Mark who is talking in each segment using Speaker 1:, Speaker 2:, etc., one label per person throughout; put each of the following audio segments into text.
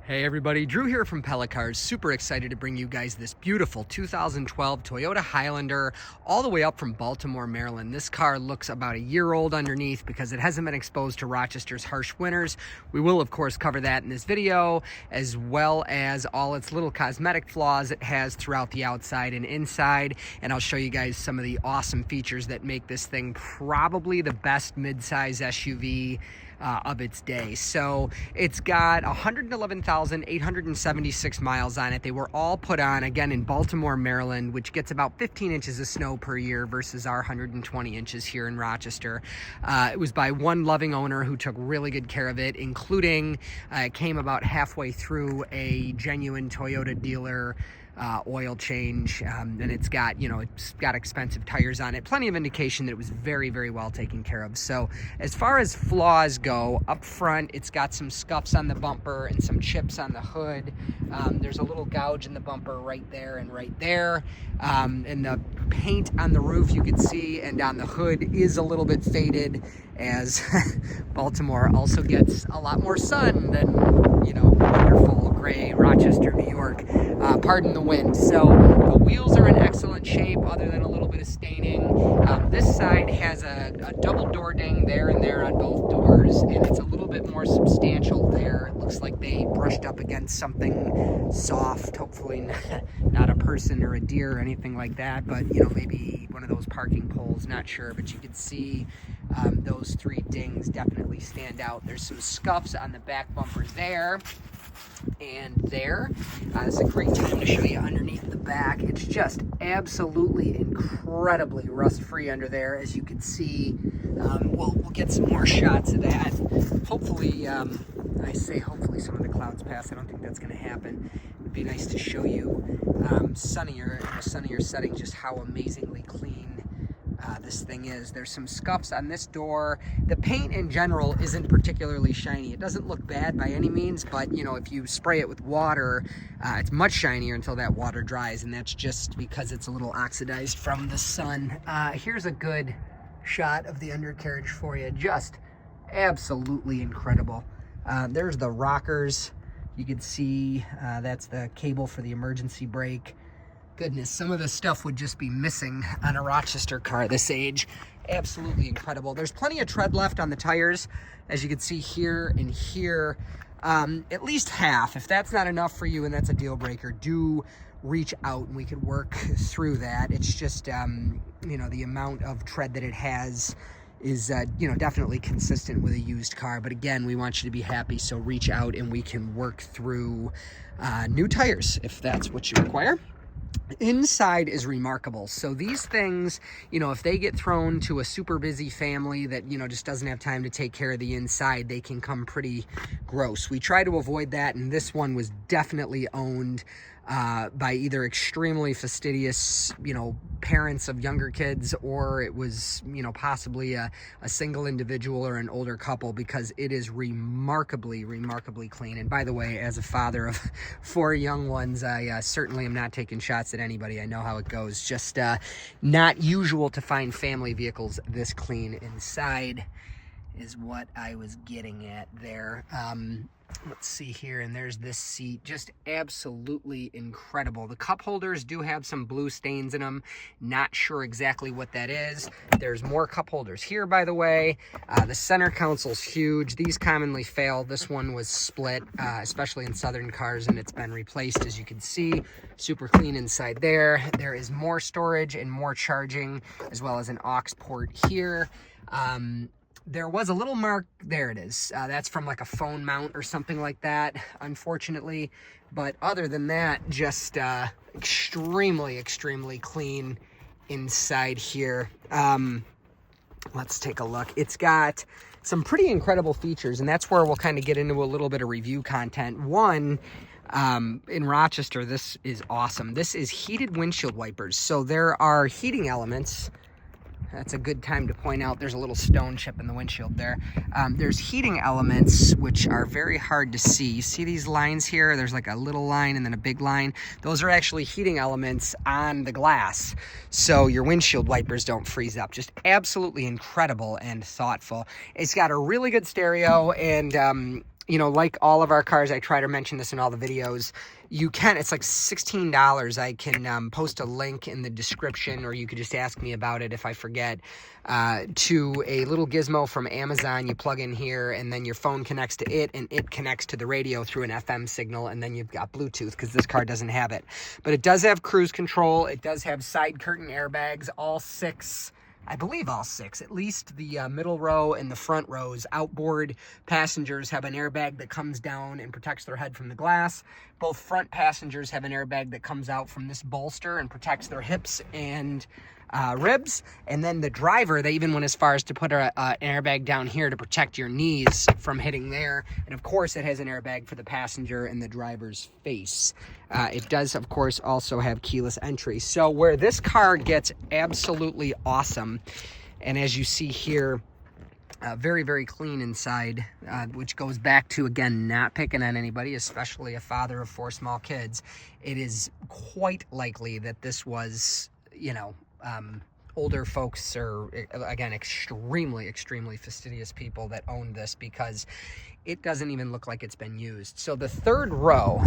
Speaker 1: Hey everybody, Drew here from Pella Cars. Super excited to bring you guys this beautiful 2012 Toyota Highlander all the way up from Baltimore, Maryland. This car looks about a year old underneath because it hasn't been exposed to Rochester's harsh winters. We will of course cover that in this video, as well as all its little cosmetic flaws it has throughout the outside and inside. And I'll show you guys some of the awesome features that make this thing probably the best midsize SUV of its day. So it's got 111,876 miles on it. They were all put on, again, in Baltimore, Maryland, which gets about 15 inches of snow per year versus our 120 inches here in Rochester. It was by one loving owner who took really good care of it, including it came about halfway through a genuine Toyota dealer oil change, and it's got expensive tires on it. Plenty of indication that it was very, very well taken care of. So as far as flaws go, up front, it's got some scuffs on the bumper and some chips on the hood. There's a little gouge in the bumper right there and right there. And the paint on the roof you can see, and on the hood is a little bit faded, as Baltimore also gets a lot more sun than, wonderful gray Rochester, New York. Pardon the wind. So the wheels are in excellent shape other than a little bit of staining. This side has a double door ding there and there on both doors, and it's a little bit more substantial there. It looks like they brushed up against something soft, hopefully not a person or a deer or anything like that, but maybe one of those parking poles, not sure. But you can see those three dings definitely stand out. There's some scuffs on the back bumper there and there. This is a great time to show you underneath the back. It's just absolutely incredibly rust-free under there, as you can see. We'll get some more shots of that. Hopefully, I say hopefully some of the clouds pass. I don't think that's going to happen. It'd be nice to show you sunnier setting just how amazingly clean this thing is. There's some scuffs on this door. The paint in general isn't particularly shiny. It doesn't look bad by any means, but if you spray it with water, it's much shinier until that water dries, and that's just because it's a little oxidized from the sun. Here's a good shot of the undercarriage for you. Just absolutely incredible. There's the rockers. You can see that's the cable for the emergency brake. Goodness, some of this stuff would just be missing on a Rochester car this age. Absolutely incredible. There's plenty of tread left on the tires, as you can see here and here. At least half. If that's not enough for you and that's a deal breaker, do reach out and we could work through that. It's just, the amount of tread that it has is, definitely consistent with a used car. But again, we want you to be happy, so reach out and we can work through new tires if that's what you require. Inside is remarkable. So these things, if they get thrown to a super busy family that, just doesn't have time to take care of the inside, they can come pretty gross. We try to avoid that, and this one was definitely owned by either extremely fastidious, parents of younger kids, or it was, possibly a single individual or an older couple, because it is remarkably clean. And by the way, as a father of 4 young ones, I certainly am not taking shots at anybody. I know how it goes. Just not usual to find family vehicles this clean inside is what I was getting at there. Let's see here, and there's this seat, just absolutely incredible. The cup holders do have some blue stains in them. Not sure exactly what that is. There's more cup holders here, by the way. The center console's huge. These commonly fail. This one was split, especially in Southern cars, and it's been replaced, as you can see. Super clean inside there. There is more storage and more charging, as well as an aux port here. There was a little mark, there it is. That's from like a phone mount or something like that, unfortunately. But other than that, just extremely clean inside here. Let's take a look. It's got some pretty incredible features, and that's where we'll kind of get into a little bit of review content. One, in Rochester, this is awesome. This is heated windshield wipers. So there are heating elements. That's a good time to point out there's a little stone chip in the windshield there. There's heating elements, which are very hard to see. You see these lines here? There's like a little line and then a big line. Those are actually heating elements on the glass, so your windshield wipers don't freeze up. Just absolutely incredible and thoughtful. It's got a really good stereo, and you know, like all of our cars, I try to mention this in all the videos. You can, it's like $16. I can post a link in the description, or you could just ask me about it if I forget, to a little gizmo from Amazon. You plug in here, and then your phone connects to it, and it connects to the radio through an FM signal, and then you've got Bluetooth, because this car doesn't have it. But it does have cruise control. It does have side curtain airbags, all 6. I believe all 6, at least the middle row and the front rows. Outboard passengers have an airbag that comes down and protects their head from the glass. Both front passengers have an airbag that comes out from this bolster and protects their hips and ribs. And then the driver, they even went as far as to put an airbag down here to protect your knees from hitting there. And of course, it has an airbag for the passenger and the driver's face. It does, of course, also have keyless entry. So where this car gets absolutely awesome, and as you see here, very, very clean inside, which goes back to, again, not picking on anybody, especially a father of 4 small kids. It is quite likely that this was, you know, older folks, or again, extremely fastidious people that owned this, because it doesn't even look like it's been used. So the third row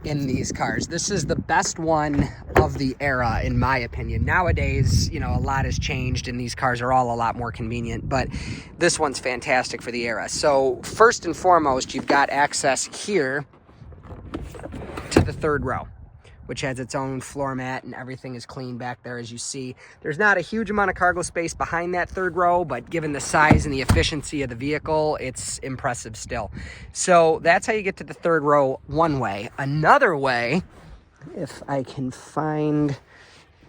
Speaker 1: in these cars, this is the best one of the era, in my opinion. Nowadays, you know, a lot has changed and these cars are all a lot more convenient, but this one's fantastic for the era. So first and foremost, you've got access here to the third row, which has its own floor mat, and everything is clean back there. As you see, there's not a huge amount of cargo space behind that third row, but given the size and the efficiency of the vehicle, it's impressive still. So that's how you get to the third row one way. Another way, if I can find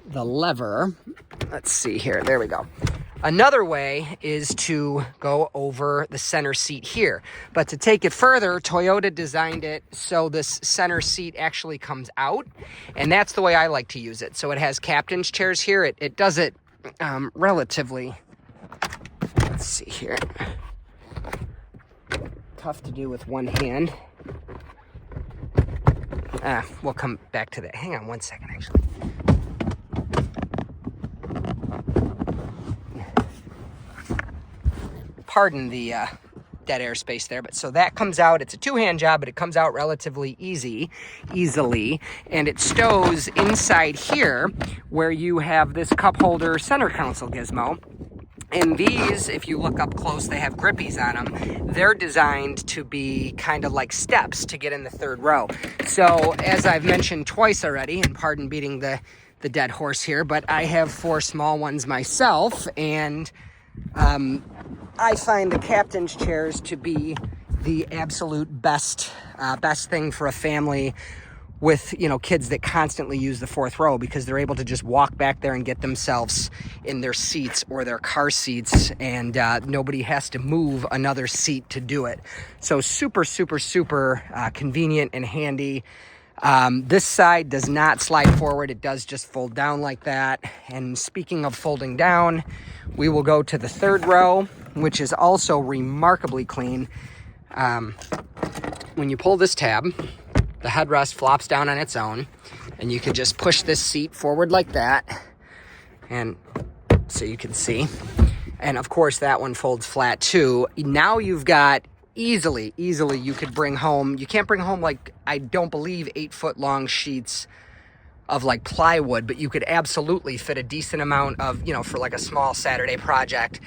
Speaker 1: the lever, let's see here, there we go. Another way is to go over the center seat here. But to take it further, Toyota designed it so this center seat actually comes out. And that's the way I like to use it. So it has captain's chairs here. It does it relatively, let's see here, tough to do with one hand. We'll come back to that. Hang on one second, actually. Pardon the dead airspace there, but so that comes out. It's a 2-hand job, but it comes out relatively easily, and it stows inside here where you have this cup holder center console gizmo. And these, if you look up close, they have grippies on them. They're designed to be kind of like steps to get in the third row. So as I've mentioned twice already, and pardon beating the dead horse here, but I have 4 small ones myself, and I find the captain's chairs to be the absolute best thing for a family with, you know, kids that constantly use the 4th row, because they're able to just walk back there and get themselves in their seats or their car seats, and nobody has to move another seat to do it. So super convenient and handy. This side does not slide forward. It does just fold down like that. And speaking of folding down, we will go to the third row, which is also remarkably clean. When you pull this tab, the headrest flops down on its own, and you can just push this seat forward like that, and so you can see. And of course, that one folds flat too. Now you've got easily you could bring home, you can't bring home, like, I don't believe 8-foot long sheets of like plywood, but you could absolutely fit a decent amount of, you know, for like a small Saturday project,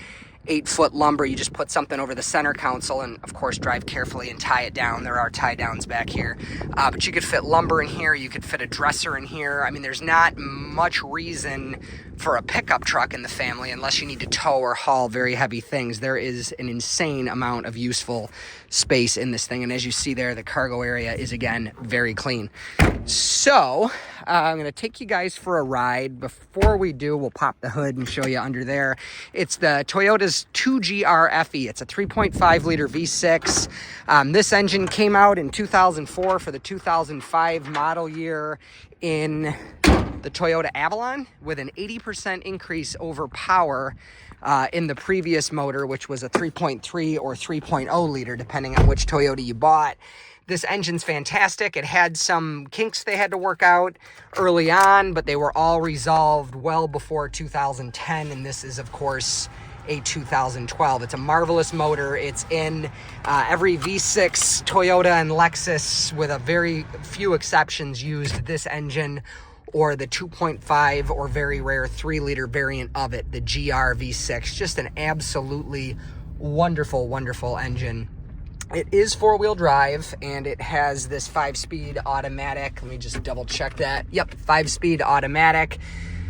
Speaker 1: 8-foot lumber. You just put something over the center console and of course drive carefully and tie it down. There are tie downs back here, but you could fit lumber in here. You could fit a dresser in here. I mean, there's not much reason for a pickup truck in the family unless you need to tow or haul very heavy things. There is an insane amount of useful space in this thing, and as you see there, the cargo area is again very clean. So I'm going to take you guys for a ride. Before we do, we'll pop the hood and show you under there. It's the Toyota's 2GR FE. It's a 3.5 liter V6. This engine came out in 2004 for the 2005 model year in the Toyota Avalon, with an 80% increase over power in the previous motor, which was a 3.3 or 3.0 liter, depending on which Toyota you bought. This engine's fantastic. It had some kinks they had to work out early on, but they were all resolved well before 2010, and this is, of course, a 2012. It's a marvelous motor. It's in every V6 Toyota and Lexus, with a very few exceptions, used this engine or the 2.5 or very rare 3-liter variant of it, the GR V6. Just an absolutely wonderful, wonderful engine. It is 4-wheel drive, and it has this 5-speed automatic. Let me just double check that. Yep, 5-speed automatic.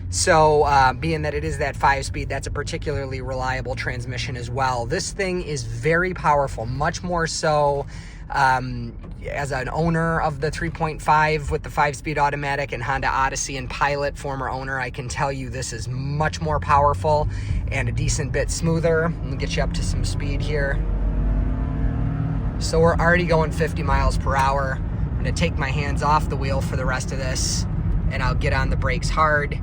Speaker 1: So being that it is that 5-speed, that's a particularly reliable transmission as well. This thing is very powerful, much more so as an owner of the 3.5 with the 5-speed automatic and Honda Odyssey and Pilot, former owner, I can tell you this is much more powerful and a decent bit smoother. Let me get you up to some speed here. So we're already going 50 miles per hour. I'm gonna take my hands off the wheel for the rest of this, and I'll get on the brakes hard.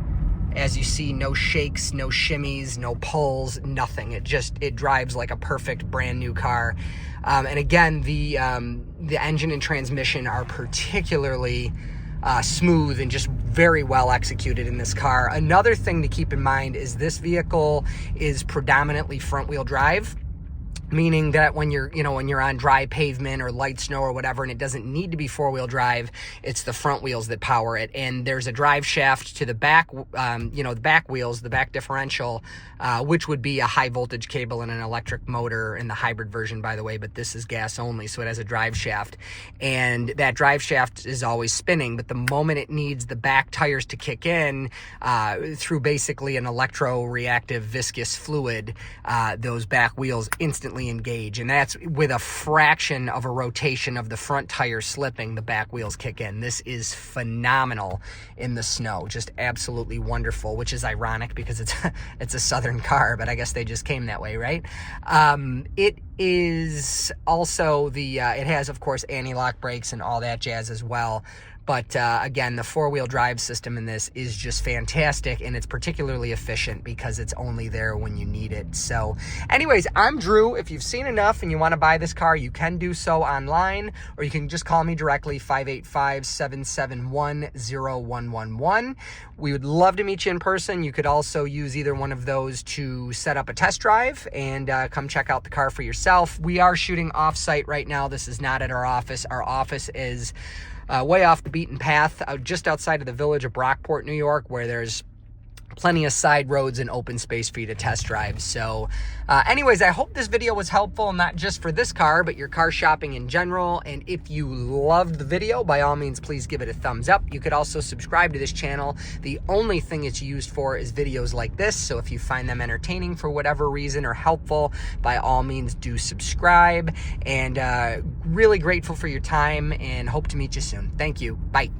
Speaker 1: As you see, no shakes, no shimmies, no pulls, nothing. It drives like a perfect brand new car. And again, the engine and transmission are particularly smooth and just very well executed in this car. Another thing to keep in mind is this vehicle is predominantly front-wheel drive, meaning that when you're on dry pavement or light snow or whatever, and it doesn't need to be 4-wheel drive, it's the front wheels that power it. And there's a drive shaft to the back, the back wheels, the back differential, which would be a high voltage cable and an electric motor in the hybrid version, by the way, but this is gas only, so it has a drive shaft. And that drive shaft is always spinning, but the moment it needs the back tires to kick in, through basically an electro-reactive viscous fluid, those back wheels instantly engage, and that's with a fraction of a rotation of the front tire slipping, the back wheels kick in. This is phenomenal in the snow, just absolutely wonderful, which is ironic because it's a Southern car, but I guess they just came that way, right? It is also it has, of course, anti-lock brakes and all that jazz as well. But again, the 4-wheel drive system in this is just fantastic, and it's particularly efficient because it's only there when you need it. So anyways, I'm Drew. If you've seen enough and you want to buy this car, you can do so online, or you can just call me directly, 585-771-0111. We would love to meet you in person. You could also use either one of those to set up a test drive and come check out the car for yourself. We are shooting off-site right now. This is not at our office. Our office is way off the beaten path, just outside of the village of Brockport, New York, where there's plenty of side roads and open space for you to test drive. So anyways, I hope this video was helpful, not just for this car, but your car shopping in general. And if you loved the video, by all means, please give it a thumbs up. You could also subscribe to this channel. The only thing it's used for is videos like this. So if you find them entertaining for whatever reason or helpful, by all means, do subscribe. And really grateful for your time and hope to meet you soon. Thank you. Bye.